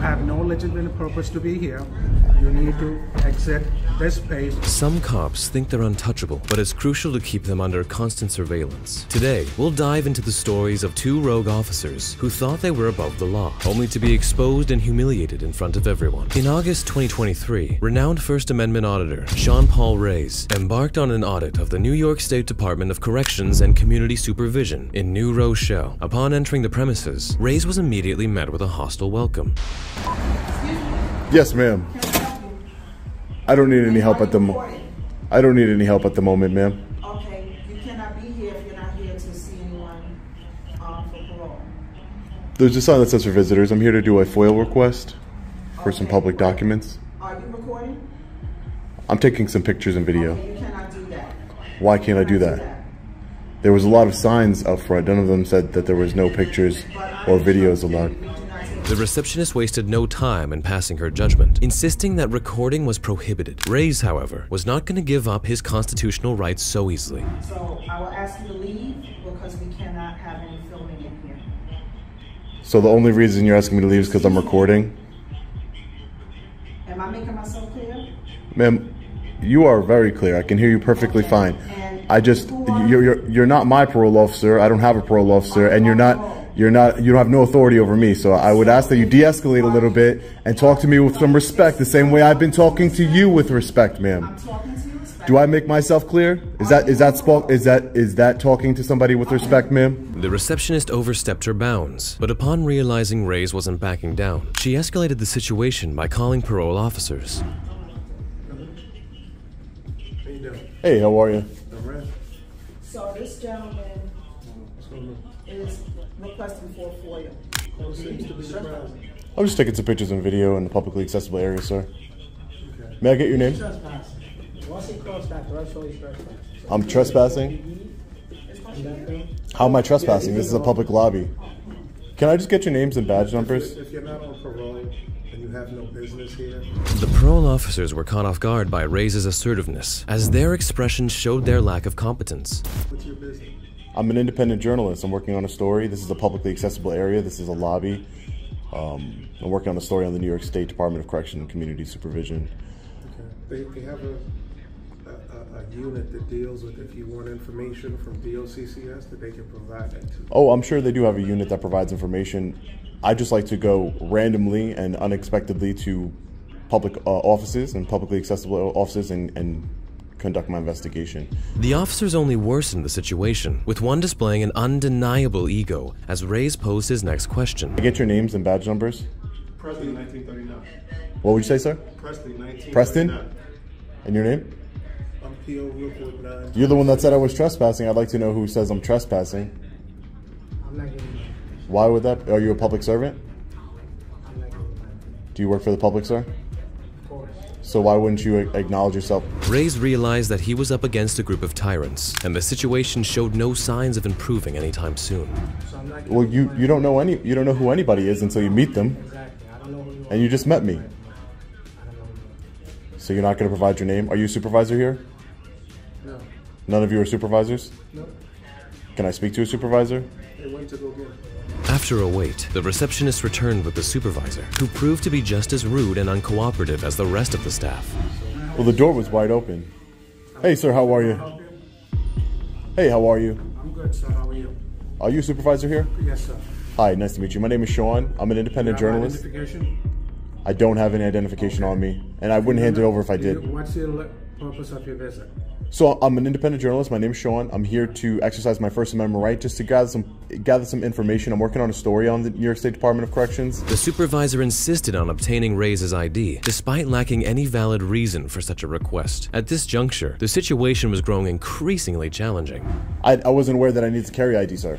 have no legitimate purpose to be here. You need to exit this space. Some cops think they're untouchable, but it's crucial to keep them under constant surveillance. Today, we'll dive into the stories of two rogue officers who thought they were above the law, only to be exposed and humiliated in front of everyone. In August 2023, renowned First Amendment auditor Sean Paul Reyes embarked on an audit of the New York State Department of Corrections and Community Supervision in New Rochelle. Upon entering the premises, Reyes was immediately met with a hostile welcome. Yes, ma'am. I don't need any help at the moment. I don't need any help at the moment, ma'am. Okay, you cannot be here if you're not here to see anyone for parole. There's a sign that says for visitors. I'm here to do a FOIL request for some public documents. Are you recording? I'm taking some pictures and video. Okay, you cannot do that. Why can't I do that? There was a lot of signs up front. None of them said that there was no pictures or videos allowed. The receptionist wasted no time in passing her judgment, insisting that recording was prohibited. Reyes, however, was not going to give up his constitutional rights so easily. So I will ask you to leave because we cannot have any filming in here. So the only reason you're asking me to leave is because I'm recording? Am I making myself clear? Ma'am, you are very clear. I can hear you perfectly fine. I just, you're not my parole officer. I don't have a parole officer, and you don't have no authority over me. So I would ask that you de-escalate a little bit and talk to me with some respect, the same way I've been talking to you with respect, ma'am. I'm talking to you with respect. Do I make myself clear? Is that talking to somebody with respect, ma'am? The receptionist overstepped her bounds, but upon realizing Reyes wasn't backing down, she escalated the situation by calling parole officers. Hey, how are you? So this gentleman is requesting for a FOIA. I'm just taking some pictures and video in the publicly accessible area, sir. May I get your name? I'm trespassing? How am I trespassing? This is a public lobby. Can I just get your names and badge numbers? If you're not on parole and you have no business here. The parole officers were caught off guard by Reyes' assertiveness, as their expressions showed their lack of competence. What's your business? I'm an independent journalist. I'm working on a story. This is a publicly accessible area. This is a lobby. I'm working on a story on the New York State Department of Corrections and Community Supervision. Okay. They have a unit that deals with if you want information from DOCCS that they can provide that to. Oh, I'm sure they do have a unit that provides information. I just like to go randomly and unexpectedly to public offices and publicly accessible offices and conduct my investigation. The officers only worsened the situation, with one displaying an undeniable ego as Reyes posed his next question. Can I get your names and badge numbers? Preston, 1939. What would you say, sir? Preston, 1939. Preston? And your name? I'm P.O. Rookwood 9. You're the one that said I was trespassing. I'd like to know who says I'm trespassing. I'm not getting money. Why would that? Are you a public servant? I'm not getting money. Do you work for the public, sir? Of course. So why wouldn't you acknowledge yourself? Reyes realized that he was up against a group of tyrants, and the situation showed no signs of improving anytime soon. So I'm not Well, you don't know who anybody is until you meet them, Exactly. I don't know who you are. and you just met me. I don't know who you are. So you're not going to provide your name? Are you a supervisor here? No. None of you are supervisors? No. Can I speak to a supervisor? They went to go get it. After a wait, the receptionist returned with the supervisor, who proved to be just as rude and uncooperative as the rest of the staff. Well, the door was wide open. Hey, sir, how are you? Help you? Hey, how are you? I'm good, sir. How are you? Are you a supervisor here? Yes, sir. Hi, nice to meet you. My name is Sean. I'm an independent journalist. Identification? I don't have any identification on me, and I wouldn't hand it over if I did. What's the purpose of your visit? So I'm an independent journalist. My name is Sean. I'm here to exercise my First Amendment right, just to gather some information. I'm working on a story on the New York State Department of Corrections. The supervisor insisted on obtaining Reyes' ID, despite lacking any valid reason for such a request. At this juncture, the situation was growing increasingly challenging. I wasn't aware that I needed to carry ID, sir.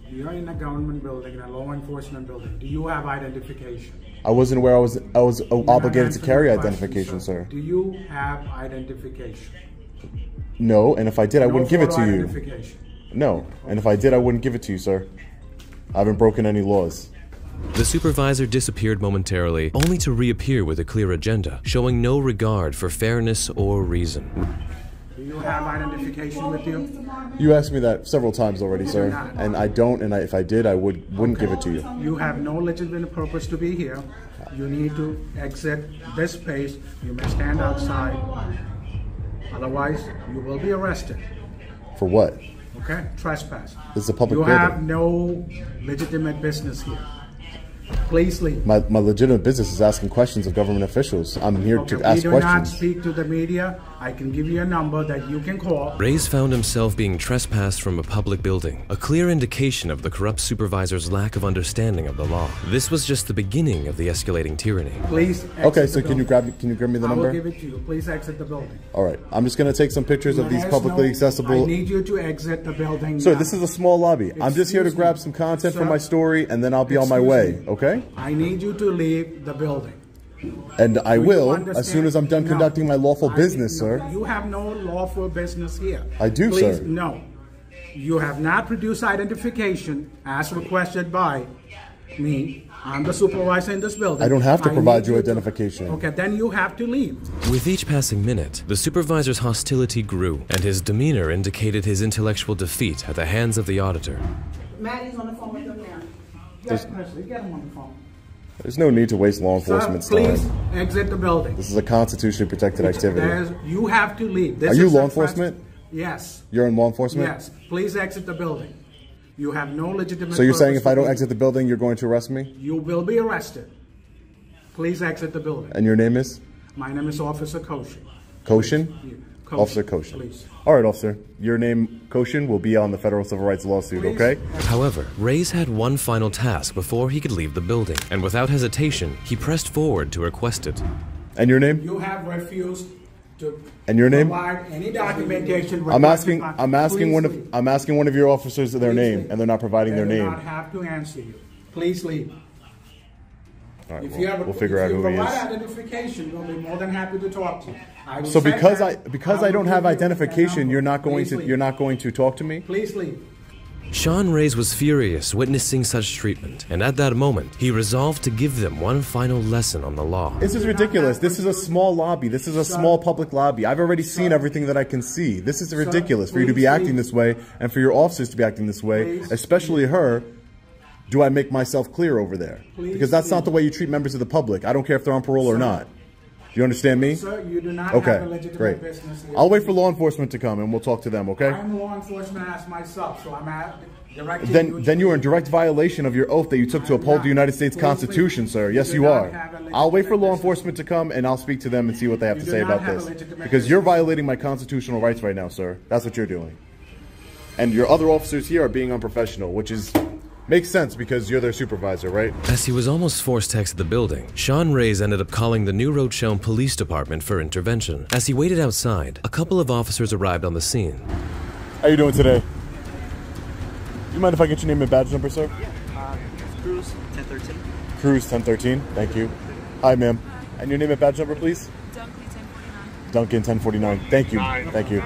You're in a government building, in a law enforcement building. Do you have identification? I wasn't aware I was obligated to Answer carry the question, identification, sir. Do you have identification? No, and if I did, I wouldn't give it to you. Identification. No, and if I did, I wouldn't give it to you, sir. I haven't broken any laws. The supervisor disappeared momentarily, only to reappear with a clear agenda, showing no regard for fairness or reason. Do you you have identification with you? You asked me that several times already, sir, not. and I don't. And if I did, I wouldn't give it to you. You have no legitimate purpose to be here. You need to exit this space. You may stand outside. Otherwise, you will be arrested. For what? Okay? Trespass. This is a public You building. have no legitimate business here. Please leave. My legitimate business is asking questions of government officials. I'm here to ask We do not questions. speak to the media. I can give you a number that you can call. Reyes found himself being trespassed from a public building, a clear indication of the corrupt supervisor's lack of understanding of the law. This was just the beginning of the escalating tyranny. Please exit Okay, the so can you building. grab me the I will number? give it to you. Please exit the building. All right. I'm just going to take some pictures of these There's publicly no- accessible. I need you to exit the building. Sir, now. this is a small lobby. I'm just here to Excuse grab me. some content for Sir, my story, and then I'll be on my excuse way. me. Okay? I need you to leave the building. And I Do you will as understand? soon as I'm done No. conducting my lawful I- business, no, sir. You have no lawful business here. I do, Please, sir. no. You have not produced identification as requested by me. I'm the supervisor in this building. I don't have to I provide need you to- identification. Okay, then you have to leave. With each passing minute, the supervisor's hostility grew, and his demeanor indicated his intellectual defeat at the hands of the auditor. Maddie's on the phone with them now. Yes, Presley, get him on the phone. There's no need to waste law Sir, enforcement's please time. exit the building. This is a constitutionally protected activity. You have to leave. This Are you is law a enforcement? Yes. You're in law enforcement? Yes. Please exit the building. You have no legitimate. So you're saying purpose if I to don't be- exit the building, you're going to arrest me? you will be arrested. Please exit the building. And your name is? My name is Officer Koshin. Koshin? Koshin, Officer Koshin. Please. All right, officer. Your name, Koshin, will be on the federal civil rights lawsuit, Please. okay? However, Reyes had one final task before he could leave the building, and without hesitation, he pressed forward to request it. And your name? You have refused to And your name? provide any documentation. I'm asking Please one of your officers their Please name, leave. and they're not providing their They do name. not have to answer you. Please leave. All right, If you have we'll figure out if you who he provide is. identification, we'll be more than happy to talk to you. I will So send because that. I will don't give have you a identification, number. you're not Please leave. going to talk to me? Please leave. Sean Reyes was furious witnessing such treatment, and at that moment, he resolved to give them one final lesson on the law. This is ridiculous. This is a small lobby. This is a small public lobby. I've already seen everything that I can see. This is ridiculous for you to be please acting leave. this way and for your officers to be acting this way, Please especially her. Do I make myself clear over there? Please Because that's not leave. the way you treat members of the public. I don't care if they're on parole or not. Do you understand me? Sir, you do not have a Okay, legitimate great. business here. I'll wait for law enforcement to come and we'll talk to them, okay? I'm law enforcement as myself, so I'm directing you. Then you are in direct violation of your oath that you took to I'm uphold not. the United States Please Constitution, leave. sir. You Yes, do you not are. have a I'll wait for law legitimate enforcement to come and I'll speak to them and see what they have You to do say not about have a this. legitimate Because you're business. violating my constitutional rights right now, sir. That's what you're doing. And your other officers here are being unprofessional, which makes sense because you're their supervisor, right? As he was almost forced to exit the building, Sean Reyes ended up calling the New Rochelle Police Department for intervention. As he waited outside, a couple of officers arrived on the scene. How you doing today? You mind if I get your name and badge number, sir? Cruz 1013. Cruz 1013. Thank you. Hi, ma'am. And your name and badge number, please? Duncan 1049. Thank you. Thank you.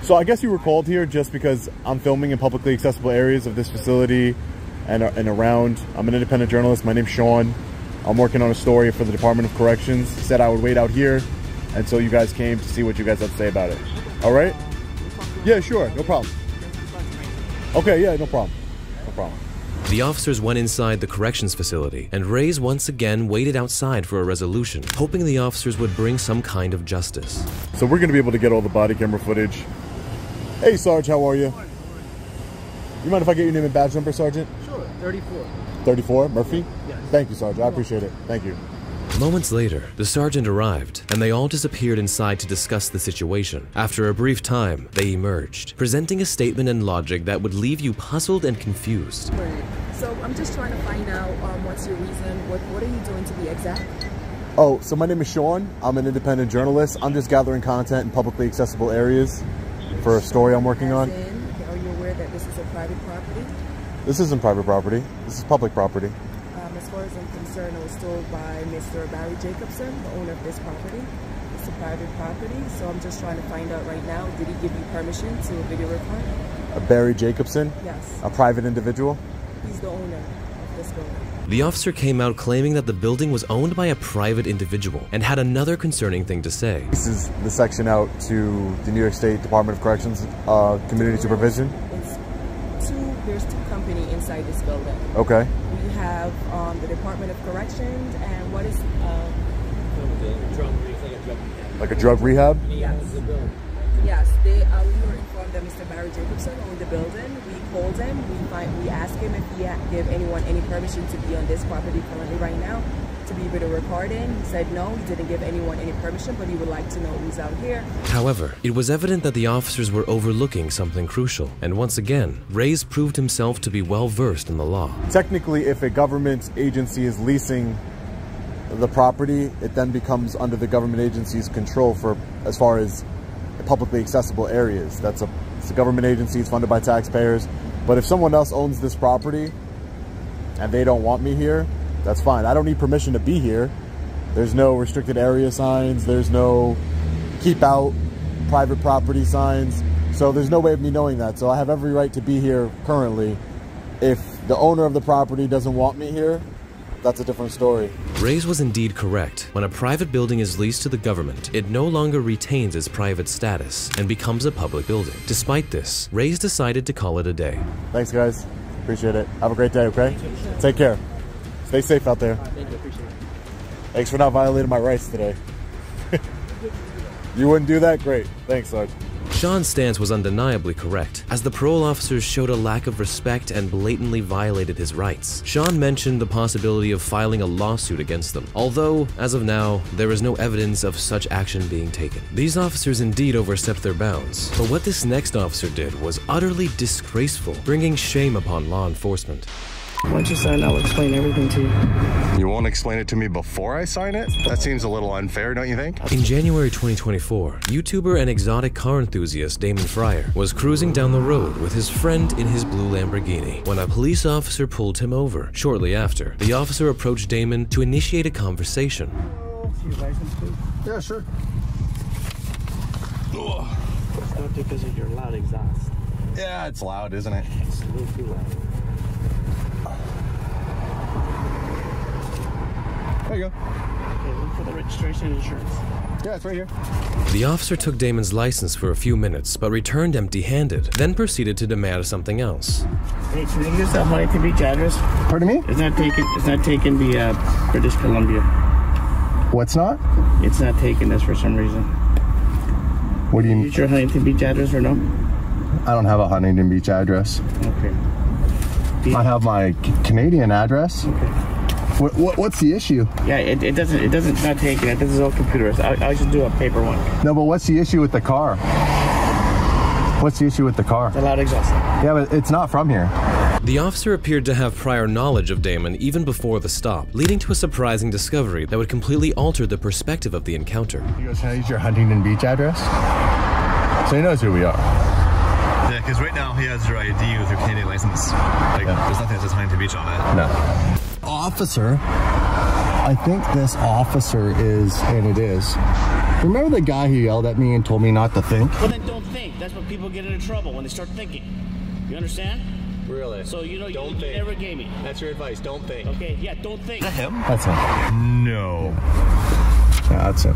So I guess you were called here just because I'm filming in publicly accessible areas of this facility and around. I'm an independent journalist. My name's Sean. I'm working on a story for the Department of Corrections. Said I would wait out here until you guys came to see what you guys have to say about it. All right? Yeah, sure. No problem. Okay, yeah, no problem. No problem. The officers went inside the corrections facility, and Reyes once again waited outside for a resolution, hoping the officers would bring some kind of justice. So we're going to be able to get all the body camera footage. Hey, Sarge, how are you? You mind if I get your name and badge number, Sergeant? Sure, 34. 34, Murphy? Yes. Thank you, Sergeant. I appreciate it. Thank you. Moments later, the sergeant arrived, and they all disappeared inside to discuss the situation. After a brief time, they emerged, presenting a statement and logic that would leave you puzzled and confused. Right. So I'm just trying to find out what's your reason. What are you doing to be exact? Oh, so my name is Sean. I'm an independent journalist. I'm just gathering content in publicly accessible areas for a story I'm working on. As in, are you aware that this is a private property? This isn't private property. This is public property. As far as I'm concerned, I was told by Mr. Barry Jacobson, the owner of this property. It's a private property, so I'm just trying to find out right now, did he give you permission to video record? Barry Jacobson, Yes. a private individual. He's the owner of this building. the officer came out claiming that the building was owned by a private individual and had another concerning thing to say. This is the section out to the New York State Department of Corrections, Community Supervision. There's two companies inside this building. Okay. We have the Department of Corrections and what is Like a drug rehab? Yes. Yes, we were informed that Mr. Barry Jacobson owned the building. We called him. We asked him if he gave anyone any permission to be on this property currently right now to be able to record in. He said no, he didn't give anyone any permission, but he would like to know who's out here. However, it was evident that the officers were overlooking something crucial, and once again, Reyes proved himself to be well versed in the law. Technically, if a government agency is leasing the property, it then becomes under the government agency's control for as far as publicly accessible areas. It's a government agency, it's funded by taxpayers. But if someone else owns this property and they don't want me here, that's fine. I don't need permission to be here. There's no restricted area signs. There's no keep out private property signs. So there's no way of me knowing that. So I have every right to be here currently. If the owner of the property doesn't want me here, that's a different story. Reyes was indeed correct. When a private building is leased to the government, it no longer retains its private status and becomes a public building. Despite this, Reyes decided to call it a day. Thanks, guys. Appreciate it. Have a great day, okay? Take care. Stay safe out there. Thank you, appreciate it. Thanks for not violating my rights today. You wouldn't do that? Great. Thanks, Sarge. Sean's stance was undeniably correct, as the parole officers showed a lack of respect and blatantly violated his rights. Sean mentioned the possibility of filing a lawsuit against them, although, as of now, there is no evidence of such action being taken. These officers indeed overstepped their bounds, but what this next officer did was utterly disgraceful, bringing shame upon law enforcement. Once you sign, I'll explain everything to you. You won't explain it to me before I sign it? That seems a little unfair, don't you think? In January 2024, YouTuber and exotic car enthusiast Damon Fryer was cruising down the road with his friend in his blue Lamborghini when a police officer pulled him over. Shortly after, the officer approached Damon to initiate a conversation. Your license, please? Yeah, sure. It's not because of your loud exhaust. Yeah, it's loud, isn't it? It's a little too loud. There you go. Okay, look for the registration and insurance. Yeah, it's right here. The officer took Damon's license for a few minutes, but returned empty-handed, then proceeded to demand something else. Hey, can you give us that Huntington Beach address? Pardon me? It's not taking the British Columbia. What's not? It's not taking this for some reason. What do you Use your Huntington Beach address or no? I don't have a Huntington Beach address. Okay. I have my Canadian address. Okay. What's the issue? Yeah, it doesn't, it's not taking it. This is all computers. I should do a paper one. No, but what's the issue with the car? What's the issue with the car? The loud exhaust. Yeah, but it's not from here. The officer appeared to have prior knowledge of Damon even before the stop, leading to a surprising discovery that would completely alter the perspective of the encounter. He goes, can I use your Huntington Beach address? So he knows who we are. Yeah, because right now he has your ID with your Canadian license. Like, there's nothing that says Huntington Beach on it. No. Officer, I think this officer is, and it is. Remember the guy who yelled at me and told me not to think? Well, then don't think. That's when people get into trouble, when they start thinking. You understand? Really? So, you know, you think. never gave me. That's your advice, don't think. Okay, yeah, don't think. Is that him? That's him. No. Yeah, that's him.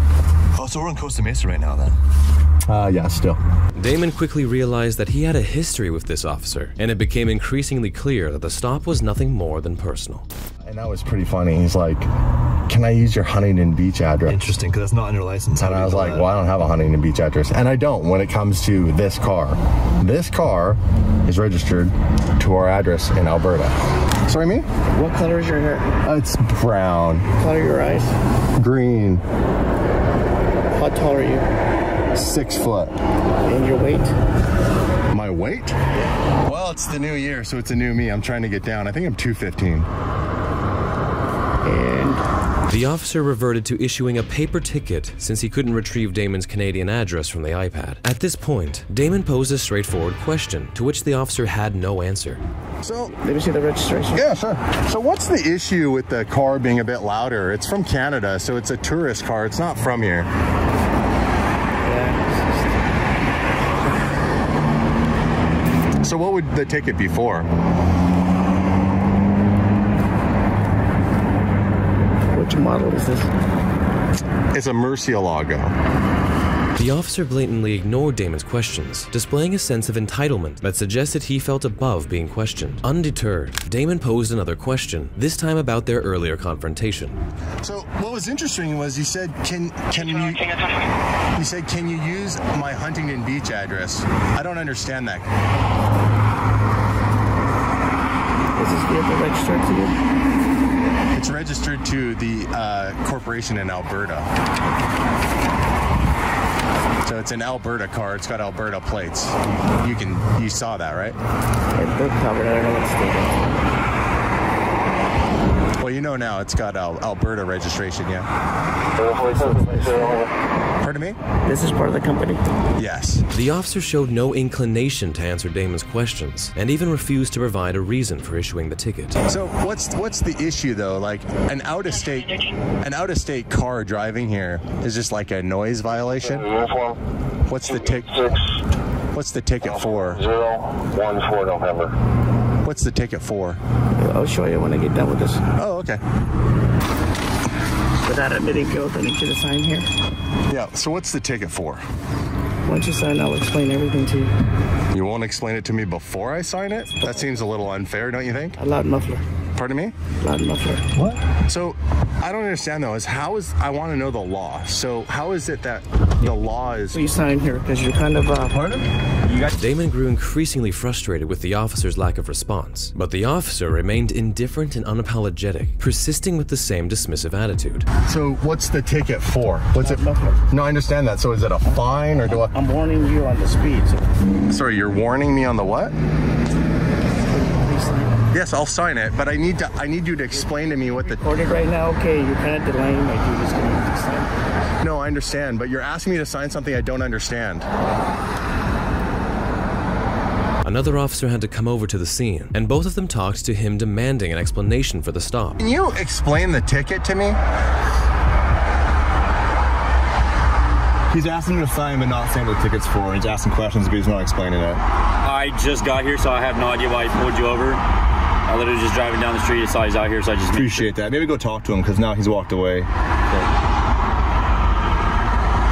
Oh, so we're in Costa Mesa right now then? Yeah, still. Damon quickly realized that he had a history with this officer, and it became increasingly clear that the stop was nothing more than personal. And that was pretty funny. He's like, can I use your Huntington Beach address? Interesting, because that's not on your license. And I was like, well, I don't have a Huntington Beach address. And I don't when it comes to this car. This car is registered to our address in Alberta. Sorry, me? What color is your hair? It's brown. What color are your eyes? Green. How tall are you? 6 foot. And your weight? My weight? Well, it's the new year, so it's a new me. I'm trying to get down. I think I'm 215. And the officer reverted to issuing a paper ticket since he couldn't retrieve Damon's Canadian address from the iPad. At this point, Damon posed a straightforward question, to which the officer had no answer. So, let me see the registration. Yeah, sure. So what's the issue with the car being a bit louder? It's from Canada, so it's a tourist car. It's not from here. So what would the ticket be for? Which model is this? It's a Murcielago. The officer blatantly ignored Damon's questions, displaying a sense of entitlement that suggested he felt above being questioned. Undeterred, Damon posed another question, this time about their earlier confrontation. So what was interesting was you said, can you use my Huntington Beach address? I don't understand that. Is this vehicle registered to you? It's registered to the corporation in Alberta. So it's an Alberta car. It's got Alberta plates. You saw that, right? It looked covered. I don't know what state. Well, you know now it's got Alberta registration, yeah? Pardon me? This is part of the company? Yes. The officer showed no inclination to answer Damon's questions, and even refused to provide a reason for issuing the ticket. So what's the issue though? Like an out-of-state car driving here is just like a noise violation? What's the ticket for? 014 November. What's the ticket for? I'll show you when I get done with this. Oh, okay. Without admitting guilt, I need you to sign here. Yeah, so what's the ticket for? Once you sign, I'll explain everything to you. You won't explain it to me before I sign it? That seems a little unfair, don't you think? A loud muffler. Pardon me? Loud muffler. What? So, I don't understand though, I want to know the law. So, how is it that the law is... Please sign here, because you're kind of... Pardon? Damon grew increasingly frustrated with the officer's lack of response, but the officer remained indifferent and unapologetic, persisting with the same dismissive attitude. So, what's the ticket for? What's it? No, I understand that. So, is it a fine or do I... I'm warning you on the speed. So. Sorry, you're warning me on the what? Yes, I'll sign it, but I need you to explain to me what the... Recorded right now, okay, you're kind of delaying my duties to sign. No, I understand, but you're asking me to sign something I don't understand. Another officer had to come over to the scene, and both of them talked to him demanding an explanation for the stop. Can you explain the ticket to me? He's asking me to sign but not saying what the ticket's for. He's asking questions but he's not explaining it. I just got here, so I have no idea why he pulled you over. I literally just driving down the street, saw he's out here, so I just... Appreciate that. Maybe go talk to him because now he's walked away.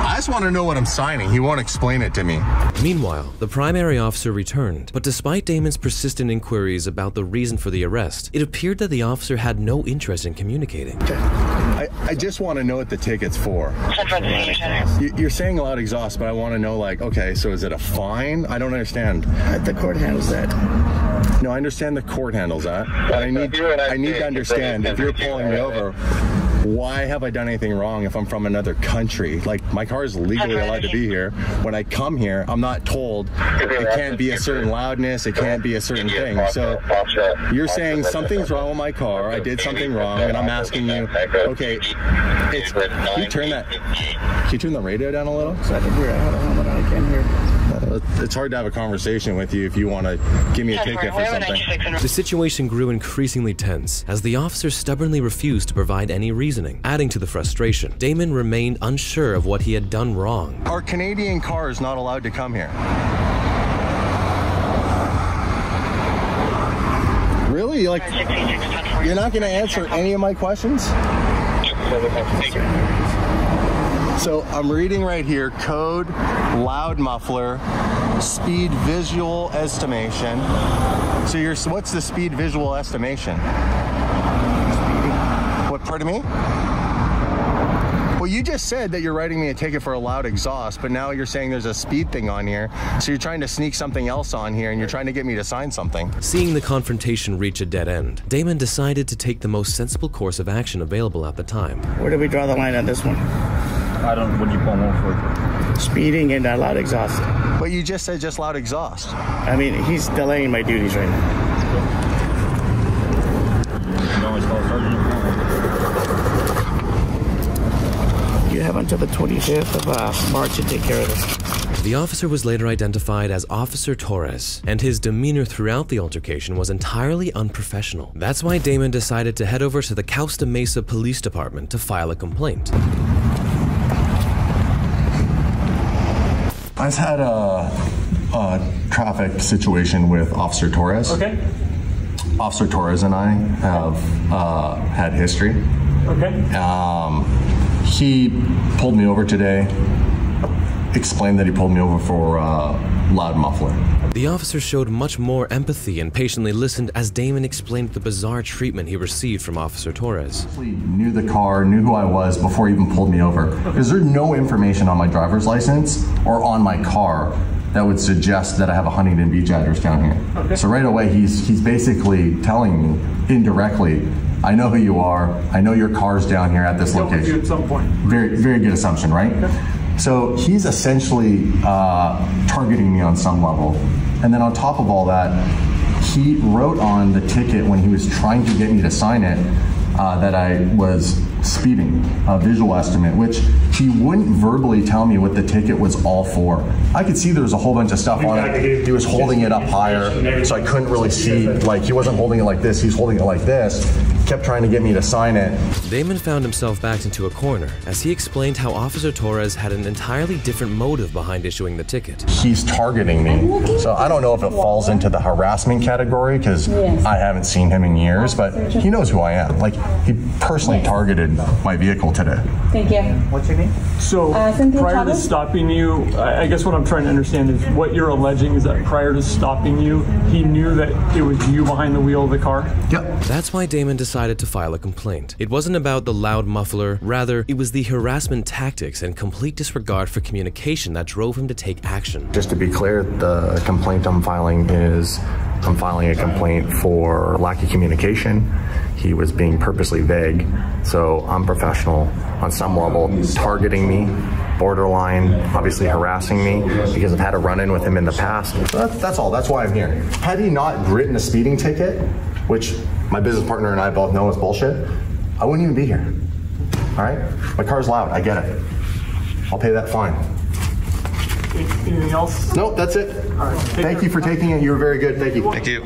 I just want to know what I'm signing. He won't explain it to me. Meanwhile, the primary officer returned, but despite Damon's persistent inquiries about the reason for the arrest, it appeared that the officer had no interest in communicating. I just want to know what the ticket's for. You're saying loud exhaust, but I want to know, like, okay, so is it a fine? I don't understand. The court handles that. No, I understand the court handles that, but I need to understand, if you're pulling me over, why have I done anything wrong if I'm from another country? Like, my car is legally allowed to be here. When I come here, I'm not told it can't be a certain loudness, it can't be a certain thing. So you're saying something's wrong with my car, I did something wrong, and I'm asking you, okay, can you turn the radio down a little? So I can hear it. I can't hear it. It's hard to have a conversation with you if you want to give me a ticket for something. The situation grew increasingly tense as the officer stubbornly refused to provide any reasoning. Adding to the frustration, Damon remained unsure of what he had done wrong. Are Canadian cars not allowed to come here? Really? Like, you're not going to answer any of my questions? So I'm reading right here, code, loud muffler, speed visual estimation. So what's the speed visual estimation? What, pardon me? Well, you just said that you're writing me a ticket for a loud exhaust, but now you're saying there's a speed thing on here. So you're trying to sneak something else on here and you're trying to get me to sign something. Seeing the confrontation reach a dead end, Damon decided to take the most sensible course of action available at the time. Where do we draw the line on this one? What do you pull him over for? Speeding and loud exhaust. But you just said just loud exhaust. I mean, he's delaying my duties right now. You have until the 25th of March to take care of this. The officer was later identified as Officer Torres, and his demeanor throughout the altercation was entirely unprofessional. That's why Damon decided to head over to the Costa Mesa Police Department to file a complaint. I've had a traffic situation with Officer Torres. Okay. Officer Torres and I have had history. Okay. He pulled me over today, explained that he pulled me over for loud muffler. The officer showed much more empathy and patiently listened as Damon explained the bizarre treatment he received from Officer Torres. He knew the car, knew who I was before he even pulled me over. Because there's no information on my driver's license or on my car that would suggest that I have a Huntington Beach address down here. Okay. So right away, he's basically telling me indirectly, I know who you are, I know your car's down here at this location. With you at some point. Very, very good assumption, right? Okay. So he's essentially targeting me on some level. And then on top of all that, he wrote on the ticket when he was trying to get me to sign it that I was speeding, a visual estimate, which he wouldn't verbally tell me what the ticket was all for. I could see there was a whole bunch of stuff on it. He was holding it up higher, so I couldn't really see. Like, he wasn't holding it like this, he's holding it like this. Kept trying to get me to sign it. Damon found himself backed into a corner as he explained how Officer Torres had an entirely different motive behind issuing the ticket. He's targeting me, so I don't know if it falls into the harassment category because I haven't seen him in years, but he knows who I am. Like, he personally targeted my vehicle today. Thank you. What's your name? So prior to stopping you, I guess what I'm trying to understand is what you're alleging is that prior to stopping you, he knew that it was you behind the wheel of the car? Yep. That's why Damon decided to file a complaint. It wasn't about the loud muffler, rather, it was the harassment tactics and complete disregard for communication that drove him to take action. Just to be clear, the complaint I'm filing a complaint for lack of communication. He was being purposely vague, so I'm professional on some level, targeting me, borderline, obviously harassing me because I've had a run-in with him in the past. That's all, that's why I'm here. Had he not written a speeding ticket, which my business partner and I both know is bullshit, I wouldn't even be here, all right? My car's loud, I get it. I'll pay that fine. Anything else? Nope, that's it. All right. Thank you for taking it. You were very good. Thank you. Thank you.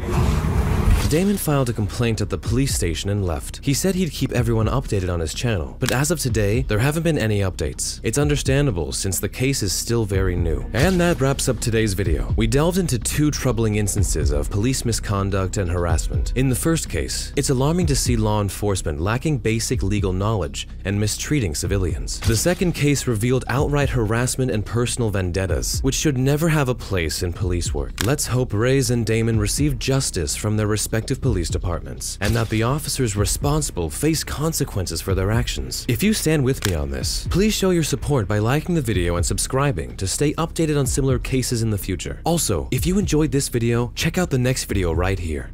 Damon filed a complaint at the police station and left. He said he'd keep everyone updated on his channel, but as of today, there haven't been any updates. It's understandable since the case is still very new. And that wraps up today's video. We delved into two troubling instances of police misconduct and harassment. In the first case, it's alarming to see law enforcement lacking basic legal knowledge and mistreating civilians. The second case revealed outright harassment and personal vendettas, which should never have a place in police work. Let's hope Reyes and Damon receive justice from their respective police departments, and that the officers responsible face consequences for their actions. If you stand with me on this, please show your support by liking the video and subscribing to stay updated on similar cases in the future. Also, if you enjoyed this video, check out the next video right here.